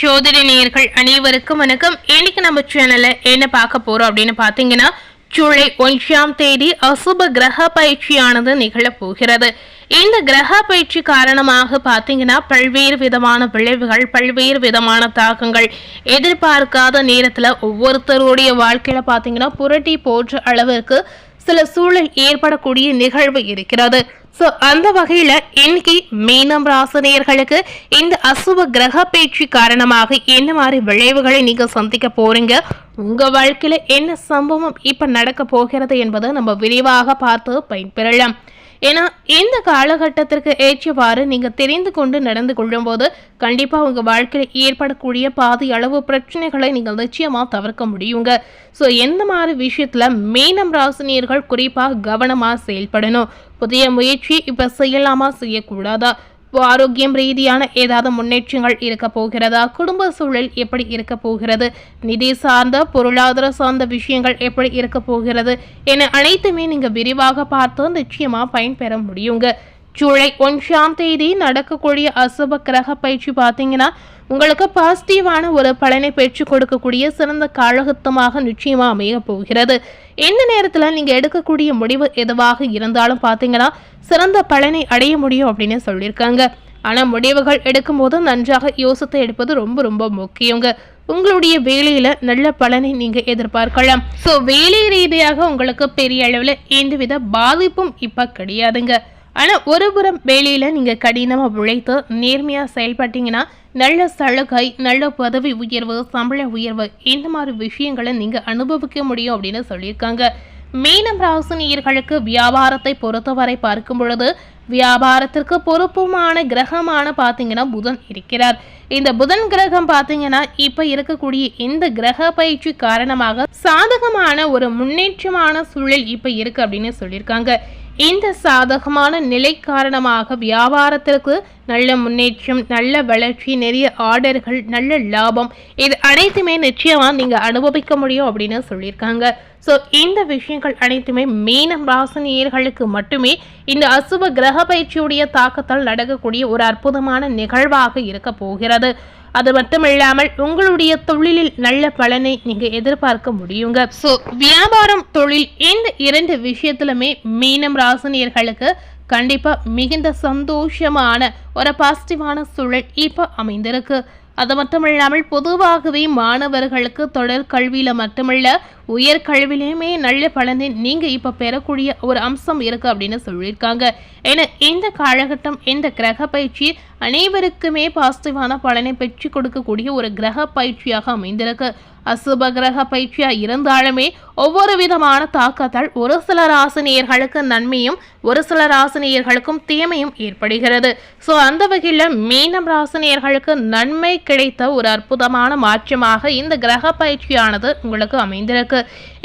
ஜோதிட நேயர்கள் அனைவருக்கும் வணக்கம். இன்னைக்கு நம்ம சேனல்ல என்ன பார்க்க போறோம் அப்படின்னு பாத்தீங்கன்னா, ஜூலை 1ஆம் தேதி அசுப கிரக பயிற்சியானது நிகழப் போகிறது. இந்த கிரக பயிற்சி காரணமாக பாத்தீங்கன்னா பல்வேறு விதமான விளைவுகள், பல்வேறு விதமான தாக்கங்கள் எதிர்பார்க்காத நேரத்துல ஒவ்வொருத்தருடைய வாழ்க்கையில பாத்தீங்கன்னா புரட்டி போன்ற அளவிற்கு சில சூழல் ஏற்படக்கூடிய நிகழ்வு இருக்கிறது. அந்த வகையில இன்னைக்கு மீனம் ராசினியர்களுக்கு இந்த அசுப கிரக பயிற்சி காரணமாக என்ன மாதிரி விளைவுகளை நீங்க சந்திக்க போறீங்க, உங்க வாழ்க்கையில என்ன சம்பவம் இப்ப நடக்க போகிறது என்பதை நம்ம விரிவாக பார்த்து பயன்பெறலாம். ஏன்னா இந்த காலகட்டத்திற்கு ஏற்றவாறு நீங்க தெரிந்து கொண்டு நடந்து கொள்ளும் போது கண்டிப்பா உங்க வாழ்க்கையில் ஏற்படக்கூடிய பாதி அளவு பிரச்சனைகளை நீங்கள் நிச்சயமா தவிர்க்க முடியுங்க. எந்த மாதிரி விஷயத்துல மீனம் ராசினியர்கள் குறிப்பா கவனமா செயல்படணும், புதிய முயற்சி இப்ப செய்யலாமா செய்யக்கூடாதா, ஆரோக்கியம் ரீதியான ஏதாவது முன்னேற்றங்கள் இருக்க போகிறதா, குடும்ப சூழல் எப்படி இருக்க போகிறது, நிதி சார்ந்த பொருளாதார சார்ந்த விஷயங்கள் எப்படி இருக்க போகிறது என அனைத்துமே நீங்க விரிவாக பார்த்து நிச்சயமா பயன்பெற முடியுங்க. ஜூலை 1ஆம் தேதி நடக்கக்கூடிய அசுப கிரக பயிற்சி பார்த்தீங்கன்னா உங்களுக்கு பாசிட்டிவான ஒரு பலனை பெற்றுக் கொடுக்கக்கூடிய சிறந்த காலகட்டமாக நிச்சயமா அமைய போகிறது. எந்த நேரத்தில் நீங்க எடுக்கக்கூடிய முடிவு எதுவாக இருந்தாலும் பார்த்தீங்கன்னா சிறந்த பலனை அடைய முடியும் அப்படின்னு சொல்லியிருக்காங்க. ஆனா முடிவுகள் எடுக்கும் போது நன்றாக யோசித்து எடுப்பது ரொம்ப ரொம்ப முக்கியங்க. உங்களுடைய வேலையில நல்ல பலனை நீங்க எதிர்பார்க்கலாம். வேலை ரீதியாக உங்களுக்கு பெரிய அளவுல எந்தவித பாதிப்பும் இப்ப கிடையாதுங்க. ஆனா ஒரு புறம் வேலையில நீங்க கடினமா உழைத்து நேர்மையா செயல்பட்டீங்கன்னா நல்ல சலுகை, நல்ல பதவி உயர்வு, சம்பள உயர்வு இந்த மாதிரி விஷயங்களை நீங்க அனுபவிக்க முடியும் அப்படின்னு சொல்லியிருக்காங்க. மீனம் ராசினியர்களுக்கு வியாபாரத்தை பொறுத்தவரை பார்க்கும் பொழுது வியாபாரத்திற்கு பொறுப்புமான கிரகமான பாத்தீங்கன்னா புதன் இருக்கிறார். இந்த புதன் கிரகம் பாத்தீங்கன்னா இப்ப இருக்கக்கூடிய இந்த கிரக பயிற்சி காரணமாக சாதகமான ஒரு முன்னேற்றமான சூழல் இப்ப இருக்கு அப்படின்னு சொல்லியிருக்காங்க. இந்த சாதகமான நிலை காரணமாக வியாபாரத்திற்கு நல்ல முன்னேற்றம், நல்ல வளர்ச்சி, நிறைய ஆர்டர்கள், நல்ல லாபம் இது அனைத்துமே நிச்சயமா நீங்க அனுபவிக்க முடியும் அப்படின்னு சொல்லியிருக்காங்க. இந்த விஷயங்கள் அனைத்துமே மீனம் ராசினியர்களுக்கு மட்டுமே இந்த அசுப கிரக பயிற்சியுடைய தாக்கத்தால் நடக்கக்கூடிய ஒரு அற்புதமான நிகழ்வாக இருக்க போகிறது. அது மட்டும் இல்லாமல் உங்களுடைய தொழிலில் நல்ல பலனை நீங்க எதிர்பார்க்க முடியுங்க. வியாபாரம், தொழில் இந்த இரண்டு விஷயத்திலுமே மீனம் ராசினியர்களுக்கு கண்டிப்பா மிகுந்த சந்தோஷமான ஒரு பாசிட்டிவான சூழல் இப்ப அமைந்திருக்கு. அது மட்டும் இல்லாமல் பொதுவாகவே மாணவர்களுக்கு தொடர் கல்வியில மட்டுமல்ல உயர்கல்வியிலுமே நல்ல பலனை நீங்க இப்ப பெறக்கூடிய ஒரு அம்சம் இருக்கு அப்படின்னு சொல்லியிருக்காங்க. ஏன்னா இந்த காலகட்டம் இந்த கிரக பயிற்சி அனைவருக்குமே பாசிட்டிவான பலனை பெற்று கொடுக்கக்கூடிய ஒரு கிரக பயிற்சியாக அமைந்திருக்கு. அசுப கிரக பயிற்சியா இருந்தாலுமே ஒவ்வொரு விதமான தாக்கத்தால் ஒரு சில ராசினியர்களுக்கு நன்மையும் ஒரு சில ராசினியர்களுக்கும் தீமையும் ஏற்படுகிறது. அந்த வகையில மீனம் ராசினியர்களுக்கு நன்மை கிடைத்த ஒரு அற்புதமான மாற்றமாக இந்த கிரக பயிற்சியானது உங்களுக்கு அமைந்திருக்கு.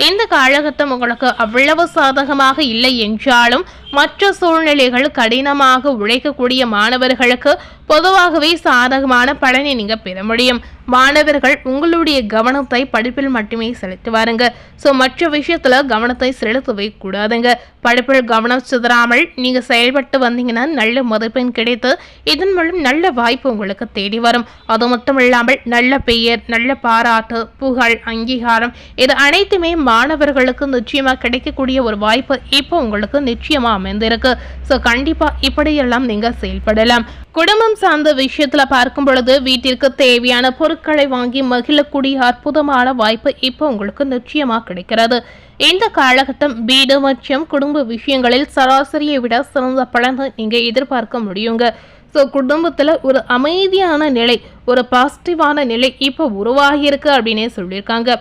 இந்த காலகட்டம் உங்களுக்கு அவ்வளவு சாதகமாக இல்லை என்றாலும் மற்ற சூழ்நிலைகள் கடினமாக உழைக்கக்கூடிய மாணவர்களுக்கு பொதுவாகவே சாதகமான பலனை நீங்க பெற முடியும். மாணவர்கள் உங்களுடைய கவனத்தை படிப்பில் மட்டுமே செலுத்துவாருங்க. மற்ற விஷயத்துல கவனத்தை செலுத்தவே கூடாதுங்க. படிப்பில் கவனம் சிதறாமல் நீங்க செயல்பட்டு வந்தீங்கன்னா நல்ல மதிப்பெண் கிடைத்து இதன் மூலம் நல்ல வாய்ப்பு உங்களுக்கு தேடி வரும். அது மட்டும் இல்லாமல் நல்ல பெயர், நல்ல பாராட்டு, புகழ், அங்கீகாரம் இது அனைத்துமே மாணவர்களுக்கு நிச்சயமா கிடைக்கக்கூடிய ஒரு வாய்ப்பு இப்போ உங்களுக்கு நிச்சயமா அமைந்திருக்கு. கண்டிப்பா இப்படியெல்லாம் நீங்க செயல்படலாம். குடும்பம் சார்ந்த விஷயத்துல பார்க்கும் பொழுது வீட்டிற்கு தேவையான பொருட்களை வாங்கி மகிழக்கூடிய அற்புதமான வாய்ப்பு இப்போ உங்களுக்கு நிச்சயமா கிடைக்கிறது. இந்த காலகட்டம் வீடு மற்றும் குடும்ப விஷயங்களில் சராசரியை விட சிறந்த பலனை நீங்க எதிர்பார்க்க முடியுங்க. குடும்பத்துல ஒரு அமைதியான நிலை, ஒரு பாசிட்டிவான நிலை இப்போ உருவாகி இருக்கு அப்படின்னே சொல்லியிருக்காங்க.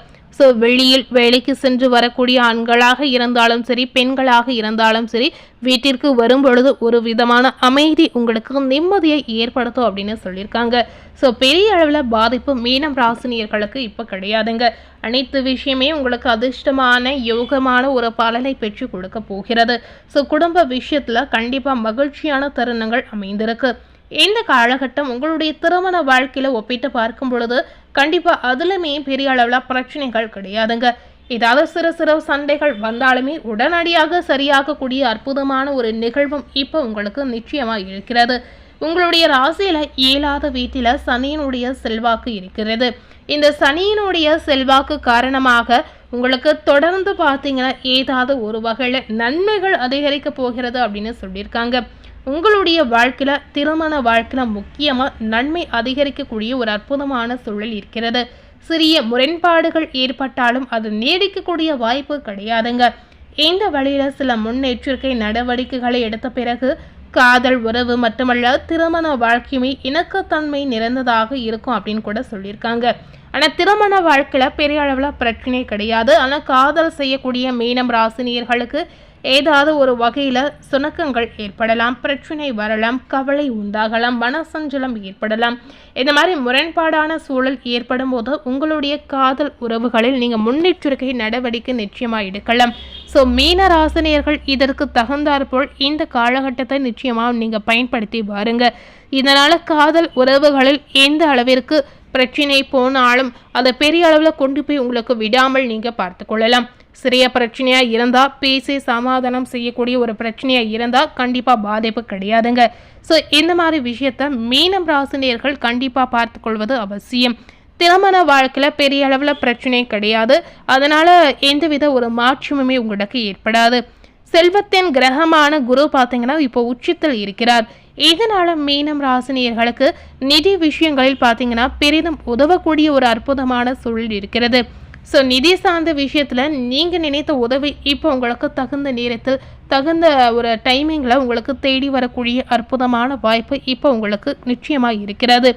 வெளியில் வேலைக்கு சென்று வரக்கூடிய ஆண்களாக இருந்தாலும் சரி, பெண்களாக இருந்தாலும் சரி, வீட்டிற்கு வரும் பொழுது ஒரு விதமான அமைதி உங்களுக்கு நிம்மதியை ஏற்படுத்தும் அப்படின்னு சொல்லியிருக்காங்க. பெரிய அளவில் பாதிப்பு மீனம் ராசினியர்களுக்கு இப்போ கிடையாதுங்க. அனைத்து விஷயமே உங்களுக்கு அதிர்ஷ்டமான யோகமான ஒரு பலனை பெற்று கொடுக்க போகிறது. குடும்ப விஷயத்துல கண்டிப்பா மகிழ்ச்சியான தருணங்கள் அமைந்திருக்கு. இந்த காலகட்டம் உங்களுடைய திருமண வாழ்க்கையில ஒப்பிட்டு பார்க்கும் பொழுது கண்டிப்பா அதுலமே பெரிய அளவுல பிரச்சனைகள் கிடையாதுங்க. ஏதாவது சிறு சிறு சண்டைகள் வந்தாலுமே உடனடியாக சரியாகக்கூடிய அற்புதமான ஒரு நிகழ்வும் இப்போ உங்களுக்கு நிச்சயமா இருக்கிறது. உங்களுடைய ராசியில 7வது வீட்டில சனியினுடைய செல்வாக்கு இருக்கிறது. இந்த சனியினுடைய செல்வாக்கு காரணமாக உங்களுக்கு தொடர்ந்து பார்த்தீங்கன்னா ஏதாவது ஒரு வகையில நன்மைகள் அதிகரிக்க போகிறது அப்படின்னு சொல்லியிருக்காங்க. உங்களுடைய வாழ்க்கையில திருமண வாழ்க்கையில முக்கியமா நன்மை அதிகரிக்கக்கூடிய ஒரு அற்புதமான சூழல் இருக்கிறது. சிறிய முரண்பாடுகள் ஏற்பட்டாலும் அது நீடிக்கக்கூடிய வாய்ப்பு கிடையாதுங்க. இந்த வழியில சில முன்னெச்சரிக்கை நடவடிக்கைகளை எடுத்த பிறகு காதல் உறவு மட்டுமல்ல திருமண வாழ்க்கையுமே இணக்கத்தன்மை நிறைந்ததாக இருக்கும் அப்படின்னு கூட சொல்லியிருக்காங்க. ஆனால் திருமண வாழ்க்கையில பெரிய அளவில் பிரச்சனை கிடையாது. ஆனால் காதல் செய்யக்கூடிய மீனம் ராசினியர்களுக்கு ஏதாவது ஒரு வகையில சுணக்கங்கள் ஏற்படலாம், பிரச்சனை வரலாம், கவலை உண்டாகலாம், மனசஞ்சலம் ஏற்படலாம். இந்த மாதிரி முரண்பாடான சூழல் ஏற்படும் போது உங்களுடைய காதல் உறவுகளில் நீங்க முன்னெச்சரிக்கை நடவடிக்கை நிச்சயமா எடுக்கலாம். ஸோ மீன ராசினியர்கள் இதற்கு தகுந்தாற்போல் இந்த காலகட்டத்தை நிச்சயமா நீங்க பயன்படுத்தி பாருங்க. இதனால காதல் உறவுகளில் எந்த அளவிற்கு பிரச்சனை போனாலும் அதை பெரிய அளவில் கொண்டு போய் உங்களுக்கு விடாமல் நீங்க பார்த்து கொள்ளலாம். சிறிய பிரச்சனையா இருந்தா பேசி சமாதானம் செய்யக்கூடிய ஒரு பிரச்சனையா இருந்தா கண்டிப்பா பாதிப்பு கிடையாதுங்க. ஸோ இந்த மாதிரி விஷயத்த மீனம் ராசினியர்கள் கண்டிப்பா பார்த்து கொள்வது அவசியம். திருமண வாழ்க்கையில பெரிய அளவில் பிரச்சனை கிடையாது. அதனால எந்தவித ஒரு மாற்றமுமே உங்களுக்கு ஏற்படாது. செல்வத்தின் கிரகமான குரு பார்த்தீங்கன்னா இப்போ உச்சத்தில் இருக்கிறார். இதனால மீனம் ராசினியர்களுக்கு நிதி விஷயங்களில் பார்த்தீங்கன்னா பெரிதும் உதவக்கூடிய ஒரு அற்புதமான சூழல் இருக்கிறது. ஸோ நிதி சார்ந்த விஷயத்தில் நீங்கள் நினைத்த உதவி இப்போ உங்களுக்கு தகுந்த நேரத்தில் தகுந்த ஒரு டைமிங்கில் உங்களுக்கு தேடி வரக்கூடிய அற்புதமான வாய்ப்பு இப்போ உங்களுக்கு நிச்சயமாக இருக்கிறது.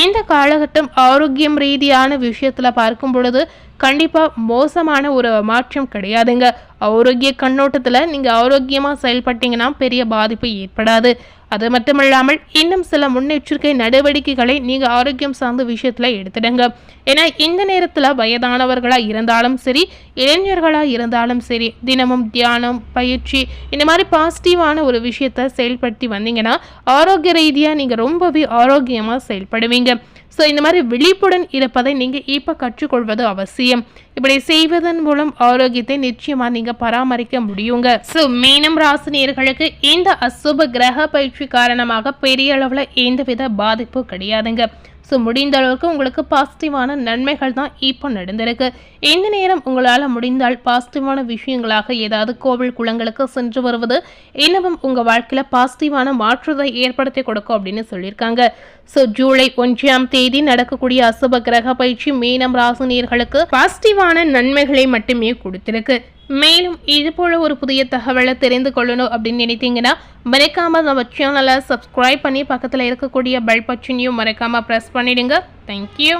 இந்த காலகட்டம் ஆரோக்கியம் ரீதியான விஷயத்தில் பார்க்கும் பொழுது கண்டிப்பாக மோசமான ஒரு மாற்றம் கிடையாதுங்க. ஆரோக்கிய கண்ணோட்டத்தில் நீங்கள் ஆரோக்கியமாக செயல்பட்டீங்கன்னா பெரிய பாதிப்பு ஏற்படாது. அது மட்டுமல்லாமல் இன்னும் சில முன்னெச்சரிக்கை நடவடிக்கைகளை நீங்கள் ஆரோக்கியம் சார்ந்த விஷயத்தில் எடுத்துடுங்க. ஏன்னா இந்த நேரத்தில் வயதானவர்களாக இருந்தாலும் சரி, இளைஞர்களாக இருந்தாலும் சரி, தினமும் தியானம் பயிற்சி இந்த மாதிரி பாசிட்டிவான ஒரு விஷயத்தை செயல்படுத்தி வந்தீங்கன்னா ஆரோக்கிய ரீதியாக நீங்கள் ரொம்பவே ஆரோக்கியமாக செயல்படுவீங்க. ஸோ இந்த மாதிரி விழிப்புடன் இருப்பதை நீங்கள் இப்போ கற்றுக்கொள்வது அவசியம். இப்படி செய்வதன் மூலம் ஆரோக்கியத்தை நிச்சயமாக நீங்கள் பராமரிக்க முடியுங்க. ஸோ மீனம் ராசினியர்களுக்கு இந்த அசுப கிரக பயிற்சி காரணமாக பெரிய அளவில் எந்தவித பாதிப்பு கிடையாதுங்க. ஸோ முடிந்த அளவுக்கு உங்களுக்கு பாசிட்டிவான நன்மைகள் தான் இப்போ நடந்திருக்கு. இந்த நேரம் உங்களால் முடிந்தால் பாசிட்டிவான விஷயங்களாக ஏதாவது கோவில் குளங்களுக்கு சென்று வருவது இன்னமும் உங்கள் வாழ்க்கையில் பாசிட்டிவான மாற்றத்தை ஏற்படுத்தி கொடுக்கும் அப்படின்னு சொல்லியிருக்காங்க. ஸோ ஜூலை 1ஆம் தேதி நடக்கக்கூடிய அசுப கிரக பயிற்சி மீனம் ராசினியர்களுக்கு பாசிட்டிவான நன்மைகளை மட்டுமே கொடுத்திருக்கு. மேலும் இது போல ஒரு புதிய தகவலை தெரிந்து கொள்ளணும் அப்படின்னு நினைத்தீங்கன்னா மறக்காம நம்ம சேனலை சப்ஸ்கிரைப் பண்ணி பக்கத்தில் இருக்கக்கூடிய பெல் பட்டனையும் மறக்காம ப்ரெஸ் பண்ணிடுங்க. தேங்க்யூ.